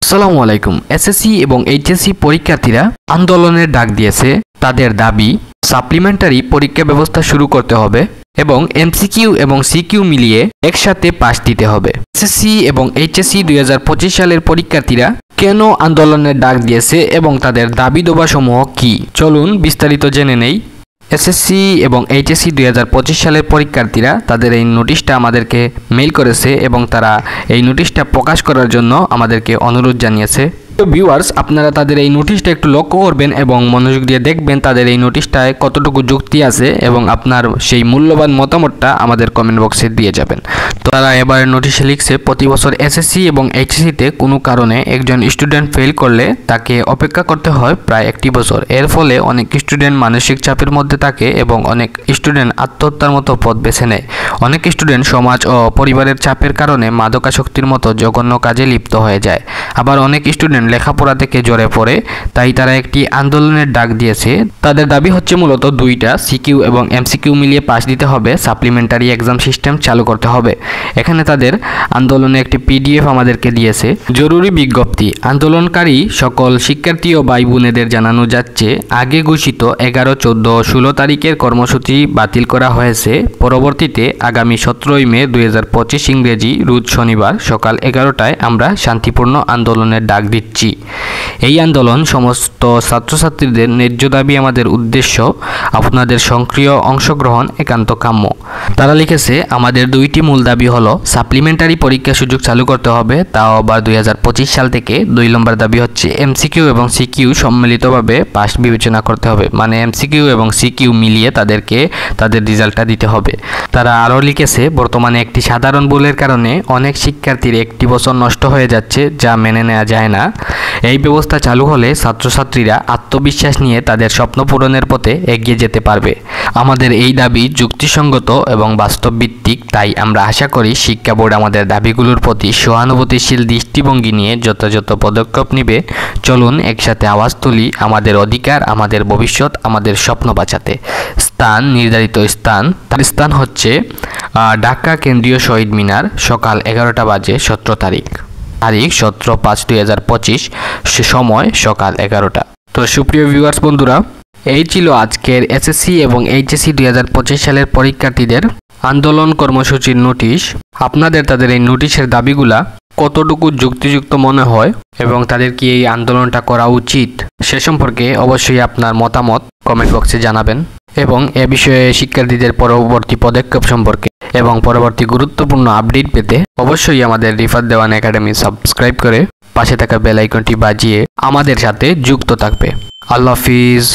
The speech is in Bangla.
আসসালামু আলাইকুম। এসএসসি এবং এইচএসসি পরীক্ষার্থীরা আন্দোলনের ডাক দিয়েছে। তাদের দাবি সাপ্লিমেন্টারি পরীক্ষা ব্যবস্থা শুরু করতে হবে এবং এমসিকিউ এবং সিকিউ মিলিয়ে একসাথে পাস দিতে হবে। এসএসসি এবং এইচএসসি 2025 সালের পরীক্ষার্থীরা কেন আন্দোলনের ডাক দিয়েছে এবং তাদের দাবি দাবাসমূহ কি, চলুন বিস্তারিত জেনে নেই। এসএসসি এবং এইচএসসি 2025 সালের পরীক্ষার্থীরা তাদের এই নোটিশটা আমাদেরকে মেইল করেছে এবং তারা এই নোটিশটা প্রকাশ করার জন্য আমাদেরকে অনুরোধ জানিয়েছে। তো ভিউয়ার্স, আপনারা তাদের এই নোটিশটা একটু লক্ষ্য করবেন এবং মনোযোগ দিয়ে দেখবেন তাদের এই নোটিশটায় কতটুকু যুক্তি আছে এবং আপনার সেই মূল্যবান মতামতটা আমাদের কমেন্ট বক্সে দিয়ে যাবেন। তো তারা এবারে নোটিশে লিখছে, প্রতি বছর এসএসসি এবং এইচএসসিতে কোনো কারণে একজন স্টুডেন্ট ফেল করলে তাকে অপেক্ষা করতে হয় প্রায় 1 বছর। এর ফলে অনেক স্টুডেন্ট মানসিক চাপের মধ্যে থাকে এবং অনেক স্টুডেন্ট আত্মহত্যার মতো পথ বেছে নেয়। অনেক স্টুডেন্ট সমাজ ও পরিবারের চাপের কারণে মাদকাসক্তির মতো জঘন্য কাজে লিপ্ত হয়ে যায়। আবার অনেক স্টুডেন্ট লেখাপড়া থেকে জ্বরে পড়ে, তাই তারা একটি আন্দোলনের ডাক দিয়েছে। তাদের দাবি হচ্ছে মূলত দুইটা, সিকিউ এবং এমসিকিউ মিলিয়ে পাস দিতে হবে, সাপ্লিমেন্টারি এক্সাম সিস্টেম চালু করতে হবে। এখানে তাদের আন্দোলনে একটি পিডিএফ আমাদেরকে দিয়েছে। জরুরি বিজ্ঞপ্তি, আন্দোলনকারী সকল শিক্ষার্থী ও ভাই বোনেদের জানানো যাচ্ছে, আগে ঘোষিত 11, 14 ও 16 তারিখের কর্মসূচি বাতিল করা হয়েছে। পরবর্তীতে আগামী 17 মে 2025 ইংরেজি রোজ শনিবার সকাল 11টায় আমরা শান্তিপূর্ণ আন্দোলনের ডাক দিচ্ছি। এই আন্দোলন সমস্ত ছাত্রছাত্রীদের ন্যায্য দাবি আমাদের উদ্দেশ্য, আপনাদের সক্রিয় অংশগ্রহণ একান্ত কাম্য। তারা লিখেছে, আমাদের দুইটি মূল দাবি হলো সাপ্লিমেন্টারি পরীক্ষা সুযোগ চালু করতে হবে, তাও আবার 2025 সাল থেকে। 2 নম্বর দাবি হচ্ছে এমসিকিউ এবং সিকিউ সম্মিলিতভাবে পাস বিবেচনা করতে হবে, মানে এমসিকিউ এবং সিকিউ মিলিয়ে তাদেরকে তাদের রেজাল্টটা দিতে হবে। তারা আরও লিখেছে, বর্তমানে একটি সাধারণ ভুলের কারণে অনেক শিক্ষার্থীর 1 বছর নষ্ট হয়ে যাচ্ছে, যা মেনে নেওয়া যায় না। এই ব্যবস্থা চালু হলে ছাত্রছাত্রীরা আত্মবিশ্বাস নিয়ে তাদের স্বপ্ন পূরণের পথে এগিয়ে যেতে পারবে। আমাদের এই দাবি যুক্তিসঙ্গত এবং বাস্তবভিত্তিক, তাই আমরা আশা করি শিক্ষা বোর্ড আমাদের দাবিগুলোর প্রতি সহানুভূতিশীল দৃষ্টিভঙ্গি নিয়ে যথাযথ পদক্ষেপ নেবে। চলুন একসাথে আওয়াজ তুলি, আমাদের অধিকার, আমাদের ভবিষ্যৎ, আমাদের স্বপ্ন বাঁচাতে। স্থান, নির্ধারিত স্থান, তার স্থান হচ্ছে ঢাকা কেন্দ্রীয় শহীদ মিনার, সকাল 11টা বাজে 17 তারিখ, 17/5/2025, সময় সকাল 11টা। তো সুপ্রিয় ভিউয়ার্স বন্ধুরা, এই ছিল আজকের এসএসসি এবং এইচএসসি 2025 সালের পরীক্ষার্থীদের আন্দোলন কর্মসূচির নোটিশ। আপনাদের তাদের এই নোটিশের দাবিগুলা কতটুকু যুক্তিযুক্ত মনে হয় এবং তাদের কি এই আন্দোলনটা করা উচিত সে সম্পর্কে অবশ্যই আপনার মতামত কমেন্ট বক্সে জানাবেন এবং এ বিষয়ে শিক্ষার্থীদের পরবর্তী পদক্ষেপ সম্পর্কে এবং পরবর্তী গুরুত্বপূর্ণ আপডেট পেতে অবশ্যই আমাদের রিফাত দেওয়ান একাডেমি সাবস্ক্রাইব করে পাশে থাকা বেল আইকনটি বাজিয়ে আমাদের সাথে যুক্ত থাকবে। আল্লাহ হাফিজ।